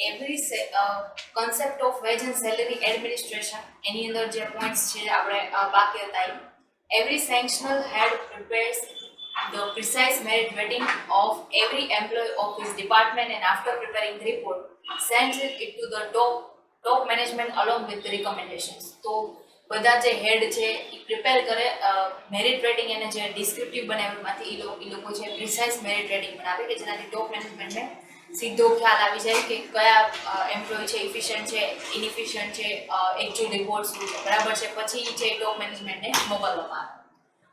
Every concept of wage and salary administration એની અંદર જે points છે આપણે બાકી હતા every sanctional head prepares the precise merit weighting of every employee of his department and after preparing the report sends it to the top management along with the recommendations. તો બધા જે હેડ છે એ પ્રિપેર કરે merit rating એને જે descriptive બનાવવામાંથી એ લોકો છે precise merit rating બનાવે કે જેનાથી ટોપ મેનેજમેન્ટને સીધો ખ્યાલ આવી જાય કે કયા એમ્પ્લોય છે ઇફિશિયન્ટ છે ઇનઇફિશિયન્ટ છે એકચ્યુઅલ રિપોર્ટ શું છે બરાબર છે પછી છે ટોપ મેનેજમેન્ટને મોકલવામાં આવે.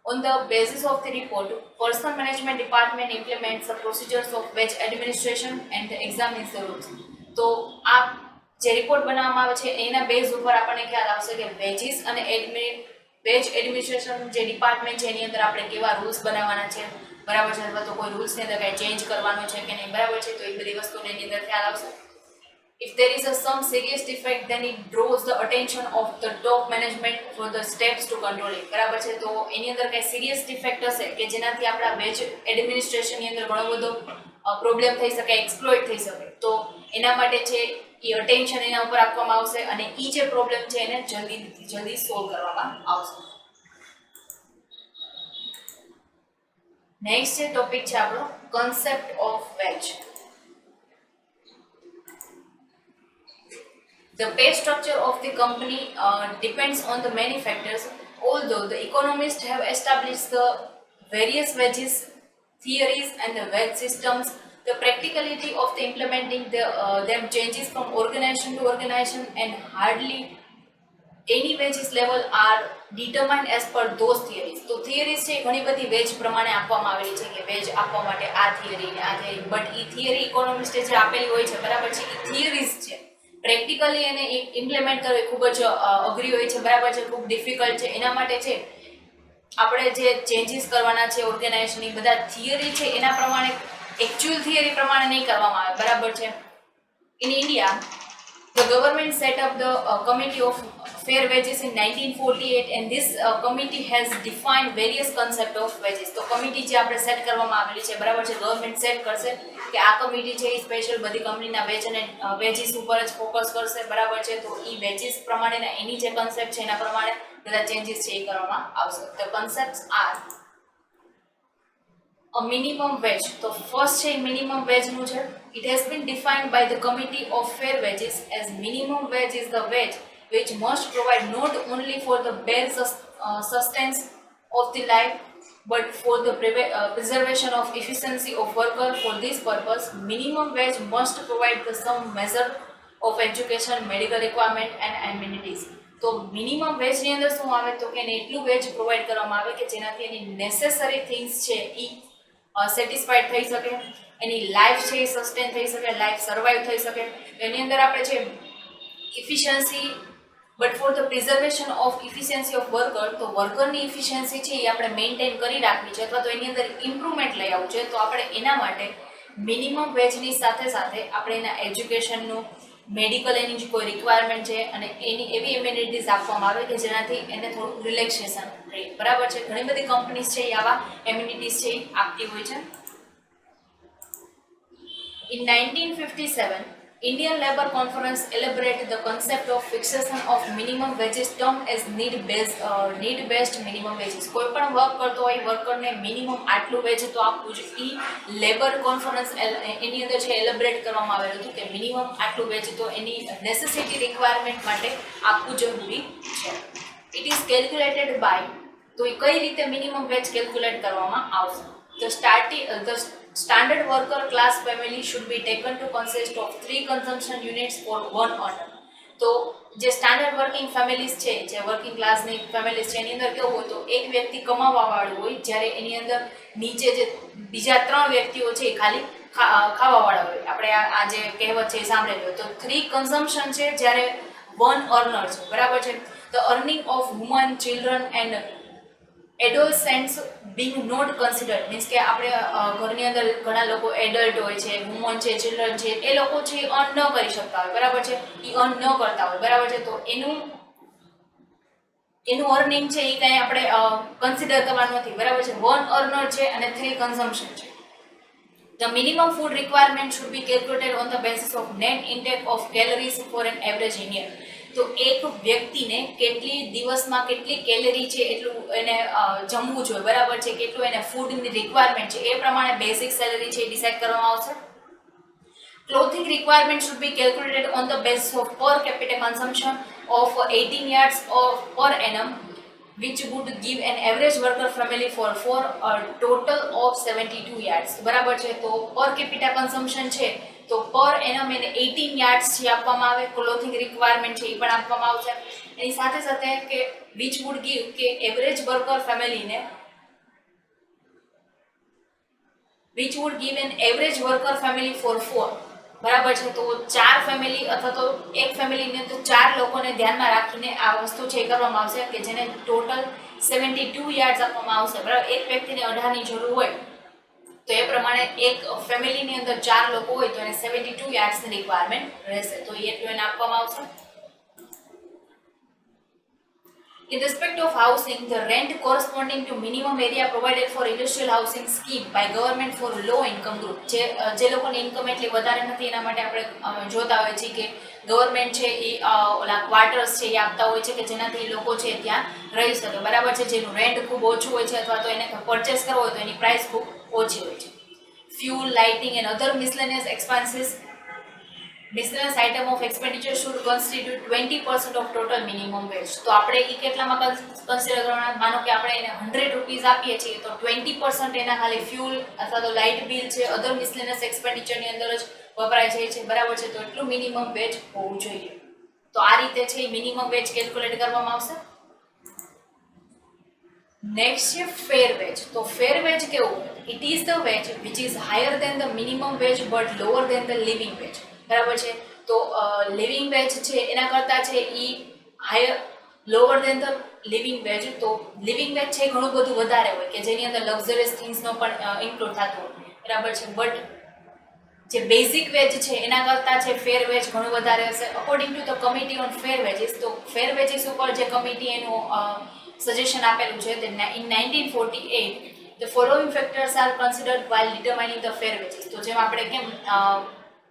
On the basis of the report, Personnel Management Department implements the procedures of wage administration and examines the rules. તો આ જે રિપોર્ટ બનાવવામાં આવે છે એના બેઝ ઉપર આપણને ખ્યાલ આવશે કે વેજીસ અને વેજ એડમિનિસ્ટ્રેશન જે ડિપાર્ટમેન્ટ છે એની અંદર આપણે કેવા રૂલ્સ બનાવવાના છે બરાબર છે અથવા તો કોઈ રૂલ્સની અંદર કંઈ ચેન્જ કરવાનો છે કે નહીં બરાબર છે તો એ બધી વસ્તુને એની અંદર ખ્યાલ આવશે. If there is some serious defect, then it draws the attention of the top management for the steps to control it. બરાબર છે તો એની અંદર કંઈ સિરિયસ ડિફેક્ટ હશે કે જેનાથી આપણા વેજ એડમિનિસ્ટ્રેશનની અંદર ઘણો બધો પ્રોબ્લેમ થઈ શકે એક્સપ્લોઇટ થઈ શકે તો એના માટે છે એ અટેન્શન એના ઉપર આપવામાં આવશે અને એ જે પ્રોબ્લેમ છે એને જલ્દી સોલ્વ કરવામાં આવશે. નેક્સ્ટ જે ટોપિક છે આપણો concept of veg. The pay structure of the company depends on the many factors. Although the economists have established the various wages theories and the wage systems, the practicality of the implementing them changes from organization to organization, and hardly any wages level are determined as per those theories. તો theories છે ઘણી બધી veg પ્રમાણે આપવામાં આવેલી છે કે veg આપવા માટે આ થિયરી ને આ થિયરી બટ એ થિયરી ઇકોનોમિસ્ટે જે આપેલી હોય છે બરાબર છે એ થિયરીઝ છે પ્રેક્ટિકલી એને ઇમ્પ્લિમેન્ટ કરવી ખૂબ જ અઘરી હોય છે બરાબર છે ખૂબ ડિફિકલ્ટ છે એના માટે છે આપણે જે ચેન્જીસ કરવાના છે ઓર્ગેનાઇઝેશનની બધા થિયરી છે એના પ્રમાણે એકચ્યુઅલ થિયરી પ્રમાણે નહીં કરવામાં આવે બરાબર છે. In India the government set up the committee of fair wages in 1948 and this committee has defined various concept of wages. તો કમિટી જે આપણે સેટ કરવામાં આવેલી છે બરાબર છે ગવર્મેન્ટ સેટ કરશે કે આ કમિટી છે એ સ્પેશિયલ બધી કંપનીના વેજ અને વેજીસ ઉપર જ ફોકસ કરશે બરાબર છે તો એ વેજીસ પ્રમાણેના એની જે કન્સેપ્ટ છે એના પ્રમાણે બધા ચેન્જીસ છે એ કરવામાં આવશે. તો concepts are a minimum wage. તો ફર્સ્ટ છે મિનિમમ વેજનું છે. It has been defined by the Committee of Fair Wages as minimum wage is the wage which must provide not only for the bare sustenance of the life but for the preservation of efficiency of worker. For this purpose, minimum wage must provide the some measure of education, medical requirement and amenities. તો minimum વેજની અંદર શું આવે તો કે એને એટલું veg provide કરવામાં આવે કે જેનાથી એની નેસેસરી થિંગ્સ છે એ સેટિસ્ફાઈડ થઈ શકે એની લાઈફ છે એ સસ્ટેન થઈ શકે લાઈફ સર્વાઈવ થઈ શકે એની અંદર આપણે છે efficiency but for the preservation of efficiency of worker તો વર્કરની ઇફિશિયન્સી છે એ આપણે મેન્ટેન કરી રાખવી છે અથવા તો એની અંદર ઇમ્પ્રુવમેન્ટ લઈ આવવું છે તો આપણે એના માટે મિનિમમ વેજની સાથે સાથે આપણે એના એજ્યુકેશનનું મેડિકલ એની જે કોઈ રિક્વાયરમેન્ટ છે અને એની એવી એમ્યુનિટીઝ આપવામાં આવે કે જેનાથી એને થોડું રિલેક્સેશન રહે બરાબર છે. ઘણી બધી કંપનીઝ છે એ આવા એમ્યુનિટીઝ છે એ આપતી હોય છે. In 1957, Indian Labour Conference elaborated the concept of fixation of minimum wages termed as need-based minimum wages. કોઈ પણ વર્ક કરતો હોય વર્કરને મિનિમમ આટલું વેજ તો આપવું જ એ લેબર કોન્ફરન્સ એની અંદર છે એલેબરેટ કરવામાં આવેલું હતું કે મિનિમમ આટલું વેજ તો એની નેસેસિટી રિક્વાયરમેન્ટ માટે આપવું જરૂરી છે. ઇટ ઇઝ કેલ્ક્યુલેટેડ બાય તો એ કઈ રીતે મિનિમમ વેજ કેલ્ક્યુલેટ કરવામાં આવશે. The standard worker class family should be taken to consist of 3 consumption units for one earner. તો જે સ્ટાન્ડર્ડ વર્કિંગ ફેમિલીઝ છે જે વર્કિંગ ક્લાસની ફેમિલીઝ છે એની અંદર કેવું હોય તો એક વ્યક્તિ કમાવાવાળું હોય જ્યારે એની અંદર નીચે જે બીજા 3 વ્યક્તિઓ છે એ ખાલી ખાવાવાળા હોય. આપણે આ જે કહેવત છે એ સાંભળેલી હોય તો 3 કન્ઝમ્પશન છે જ્યારે 1 અર્નર છે બરાબર છે. The earning of woman children and adolescents being not considered means કે આપણે ઘરની અંદર ઘણા લોકો એડલ્ટ હોય છે વુમન છે ચિલ્ડ્રન છે એ લોકો છે એ અર્ન ન કરી શકતા હોય બરાબર છે એ અર્ન ન કરતા હોય બરાબર છે તો એનું અર્નિંગ છે એ કંઈ આપણે કન્સિડર કરવાનું નથી બરાબર છે. 1 અર્નર છે અને 3 કન્ઝમ્પશન છે The minimum food requirement should be calculated on the basis of net intake of calories for an average Indian. તો એક વ્યક્તિને કેટલી દિવસમાં કેટલી કેલરી છે એટલું એને જમવું જોઈએ, બરાબર છે, કેટલું એને ફૂડની રિક્વાયરમેન્ટ છે એ પ્રમાણે બેઝિક સેલરી છે એ ડિસાઇડ કરવામાં આવશે. Clothing requirement should be calculated on the basis of per capita consumption of 18 yards per annum, which would give an average worker family for a total of 72 yards. બરાબર છે, તો per capita consumption છે તો પર annum એને 18 yards છે આપવામાં આવે. ક્લોથિંગ રિક્વાયરમેન્ટ છે એ પણ આપવામાં આવશે. એની સાથે સાથે કે which would give કે એવરેજ વર્કર ફેમિલીને which would give an average worker family for 4, બરાબર છે, તો 4 ફેમિલી અથવા તો એક ફેમિલીને તો 4 લોકોને ધ્યાનમાં રાખીને આ વસ્તુ છે કરવામાં આવશે કે જેને ટોટલ 72 યાર્ડ્સ આપવામાં આવશે. બરાબર, એક વ્યક્તિને 18 ની જરૂર હોય તો એ પ્રમાણે એક ફેમિલીની અંદર 4 લોકો હોય તો એને 72 યાર્ડ્સની રિક્વાયરમેન્ટ રહેશે, તો એટલું એને આપવામાં આવશે. In respect of housing, the rent corresponding to minimum area provided for industrial housing scheme by government for low income group, જે લોકોની ઇન્કમ એટલી વધારે નથી એના માટે આપણે જોતા હોય છે કે ગવર્મેન્ટ છે એ ઓલા ક્વાર્ટર્સ છે એ આપતા હોય છે કે જેનાથી લોકો છે ત્યાં રહી શકે. બરાબર છે, જેનું રેન્ટ ખૂબ ઓછું હોય છે અથવા તો એને પરચેસ કરવો હોય તો એની પ્રાઇસ ખૂબ ઓછી હોય છે. Fuel, lighting and other miscellaneous expenses, miscellaneous item of expenditure should constitute 20% of total minimum wage. તો આપણે એ કેટલામાં કન્સિડર કરવાના? માનો કે આપણે એને 100 રૂપીસ આપીએ છીએ તો 20% એના ખાલી ફ્યુલ અથવા તો લાઇટ બિલ છે, અધર મિસલેનિયસ એક્સપેન્ડિચરની અંદર જ વપરાય છે, બરાબર છે, તો એટલું મિનિમમ વેજ હોવું જોઈએ. તો આ રીતે છે મિનિમમ વેજ કેલ્ક્યુલેટ કરવામાં આવશે. નેક્સ્ટ છે ફેર વેજ. તો ફેર વેજ કેવું? It is the wage which is higher than the minimum wage but lower than the living wage. બરાબર છે, તો લિવિંગ વેજ છે એના કરતાં છે એ higher lower than the living wage. તો લિવિંગ વેજ છે ઘણું બધું વધારે હોય કે જેની અંદર લક્ઝરિયસ થિંગ્સનો પણ ઇન્ક્લુડ થતો હોય, બરાબર છે, બટ જે બેઝિક વેજ છે એના કરતાં છે ફેર વેજ ઘણું વધારે હશે. According to the committee on fair veggies, તો ફેર વેજીસ ઉપર જે કમિટી એનું સજેશન આપેલું છે તે in 1948 the following factors are considered while determining the fair wages. તો જેમ આપણે કેમ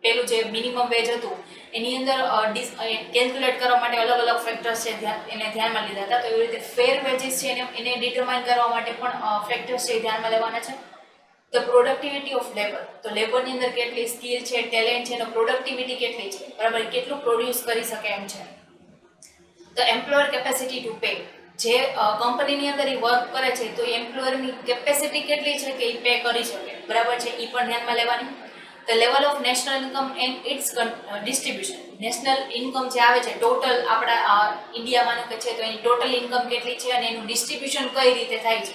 પેલું જે મિનિમમ વેજ હતું એની અંદર કેલ્ક્યુલેટ કરવા માટે અલગ અલગ ફેક્ટર્સ છે એને ધ્યાનમાં લીધા હતા, તો એવી રીતે ફેર વેજીસ છે એને ડિટરમાઇન કરવા માટે પણ ફેક્ટર્સ છે ધ્યાનમાં લેવાના છે. ધ પ્રોડક્ટિવિટી ઓફ લેબર, તો લેબરની અંદર કેટલી સ્કિલ છે, ટેલેન્ટ છે, એનો પ્રોડક્ટિવિટી કેટલી છે, બરાબર, કેટલું પ્રોડ્યુસ કરી શકે એમ છે. The employer capacity to pay, જે કંપનીની અંદર એ વર્ક કરે છે તો એમ્પ્લોયરની કેપેસિટી કેટલી છે કે એ પે કરી શકે, બરાબર છે, એ પણ ધ્યાનમાં લેવાની. The level of national income and its distribution, national income જે આવે છે ટોટલ આપણા ઇન્ડિયામાં કે છે તો એની ટોટલ ઇન્કમ કેટલી છે અને એનું ડિસ્ટ્રીબ્યુશન કઈ રીતે થાય છે.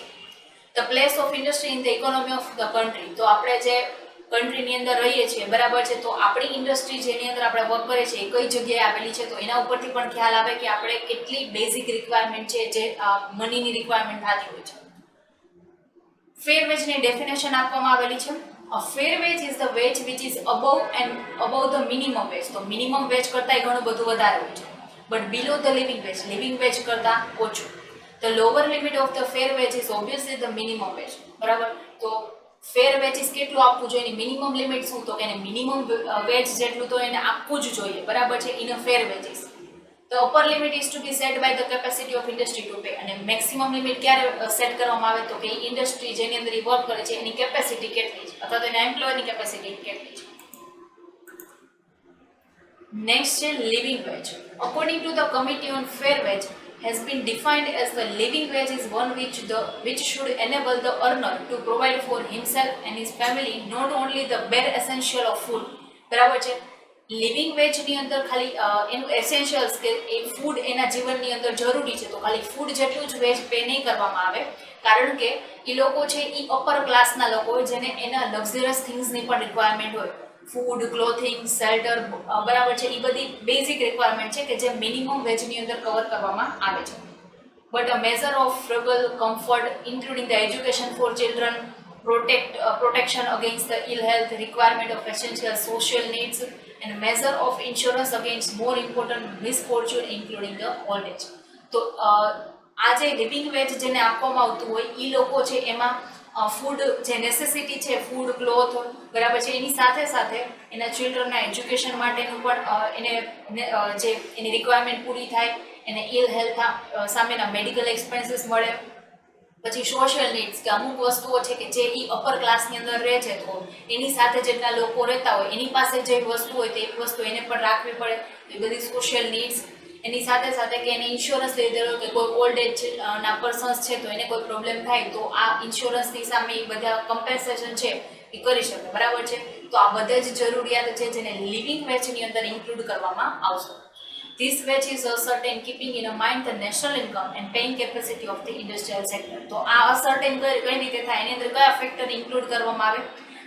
The place of industry in the economy of the country, તો આપણે જે કન્ટ્રીની અંદર રહીએ છીએ, બરાબર છે, તો આપણી ઇન્ડસ્ટ્રી જેની અંદર આપણે વર્ક કરીએ છીએ એ કઈ જગ્યાએ આવેલી છે, તો એના ઉપરથી પણ ખ્યાલ આવે કે આપણે કેટલી બેઝિક રિક્વાયરમેન્ટ છે જે મનીની રિક્વાયરમેન્ટ થતી હોય છે. ફેર વેજની ડેફિનેશન આપવામાં આવેલી છે. A fair wage is the wage which is above the minimum wage. તો મિનિમમ વેજ કરતાં ઘણું બધું વધારે હોય છે, but below the living veg કરતાં ઓછું. The lower limit of the fair wage is obviously the minimum wage. બરાબર, તો ફેર વેજીસ કેટલું આપવું જોઈએ, મિનિમમ લિમિટ શું, તો કે એને મિનિમમ વેજ જેટલું તો એને આપવું જ જોઈએ, બરાબર છે, in fair veggies. The upper limit is to be set by the capacity of industry to pay. અને મેક્સિમમ લિમિટ ક્યારે સેટ કરવામાં આવે તો કે ઇન્ડસ્ટ્રી જેની અંદર વર્ક કરે છે એની કેપેસિટી કેટલી છે અથવા તો એના એમ્પ્લોયરની કેપેસિટી કેટલી છે. નેક્સ્ટ છે living veg. According to the committee on fair veg has been defined as the living wage is one which should enable the earner to provide for himself and his family not only the bare essential of food. બરાબર છે, living વેજની અંદર ખાલી એનું essentials કે એ food એના જીવનની અંદર જરૂરી છે તો ખાલી ફૂડ જેટલું જ વેજ પે નહીં કરવામાં આવે, કારણ કે એ લોકો છે એ અપર ક્લાસના લોકો હોય જેને એના લક્ઝરિયસ થિંગ્સની પણ રિક્વાયરમેન્ટ હોય, ફૂડ, ક્લોથિંગ, શેલ્ટર, બરાબર છે, એ બધી બેઝિક રિક્વાયરમેન્ટ છે કે જે મિનિમમ વેજની અંદર કવર કરવામાં આવે છે. But a measure of frugal, comfort including the education for children, protection against the ill health, requirement of essential social needs and measure of insurance against more important misfortune including the old age. તો આ જે living veg જેને આપવામાં આવતું હોય એ લોકો છે એમાં ફૂડ જે નેસેસિટી છે, ફૂડ, ક્લોથ, બરાબર છે, એની સાથે સાથે એના ચિલ્ડ્રનના એજ્યુકેશન માટેનું પણ જે એની રિક્વાયરમેન્ટ પૂરી થાય, એને ઇલ હેલ્થ સામેના મેડિકલ એક્સપેન્સીસ મળે. પછી સોશિયલ નીડ્સ, કે અમુક વસ્તુઓ છે કે જે અપર ક્લાસની અંદર રહે છે, તો એની સાથે જેટલા લોકો રહેતા હોય એની પાસે જે વસ્તુ હોય તે વસ્તુ એને પણ રાખવી પડે. એ બધી સોશિયલ નીડ્સ. એની સાથે સાથે કે એને ઇન્સ્યોરન્સ લીધેલો, કે કોઈ ઓલ્ડ એજ ના પર્સન્સ છે તો એને કોઈ પ્રોબ્લેમ થાય તો આ ઇન્સ્યોરન્સની સામે એ બધા કમ્પેન્સેશન છે એ કરી શકે, બરાબર છે. તો આ બધા જ જરૂરિયાત છે જેને લિવિંગ વેજની અંદર ઇન્ક્લુડ કરવામાં આવશે. This wage is certain keeping in mind the national income and paying capacity of the industrial sector. તો આ અસર્ટેન કઈ રીતે થાય, એની અંદર કયા ફેક્ટર ઇન્ક્લુડ કરવામાં આવે,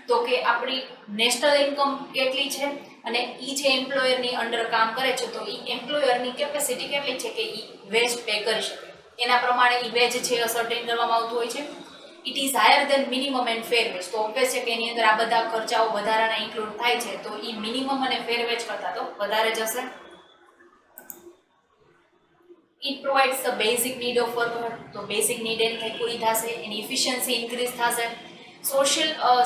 તો કે આપણી નેશનલ ઇન્કમ કેટલી છે અને એ જે એમ્પ્લોયરની અંડર કામ કરે છે તો એ એમ્પ્લોયરની કેપેસિટી કેટલી છે કે એ વેજ પે કરી શકે, એના પ્રમાણે એ વેજ છે અસર્ટેન કરવામાં આવતું હોય છે. It is higher than minimum and fair wage. તો ઓબ્વિયસ છે કે એની અંદર આ બધા ખર્ચાઓ વધારાના ઇન્ક્લુડ થાય છે, તો એ મિનિમમ અને ફેર વેજ કરતાં તો વધારે જશે. It provides the basic need of worker. તો બેઝિક નીડ એની પૂરી થશે, એની એફિશિયન્સી ઇન્ક્રીઝ થશે.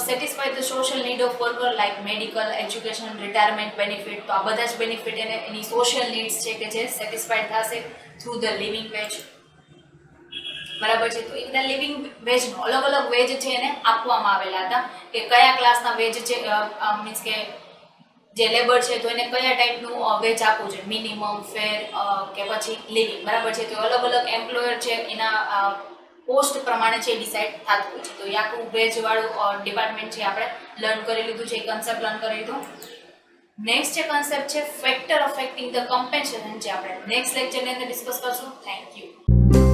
Satisfy the social need of worker like medical, education, retirement benefit. તો આ બધા જ બેનિફિટ એની સોશિયલ નીડ્સ છે કે જે સેટિસ્ફાઈડ થશે થ્રુ ધ લિવિંગ વેજ, બરાબર છે. તો એ બધા લિવિંગ વેજનો અલગ અલગ વેજ છે એને આપવામાં આવેલા હતા કે કયા ક્લાસના વેજ છે, મીન્સ કે જે લેબર છે તો એને કયા ટાઈપનું વેજ આપવું છે, મિનિમમ, ફેર કે પછી લિવિંગ, બરાબર છે. તો અલગ અલગ એમ્પ્લોયર છે એના પોસ્ટ પ્રમાણે છે ડિસાઇડ થતું હોય છે. તો એ આખું વેજવાળું ડિપાર્ટમેન્ટ છે આપણે લર્ન કરી લીધું છે, કન્સેપ્ટ લર્ન કરી લીધું. નેક્સ્ટ જે કન્સેપ્ટ છે ફેક્ટર અફેક્ટિંગ ધ કમ્પેન્સેશન, જે આપણે નેક્સ્ટ લેક્ચરની અંદર ડિસ્કસ કરશું. Thank you.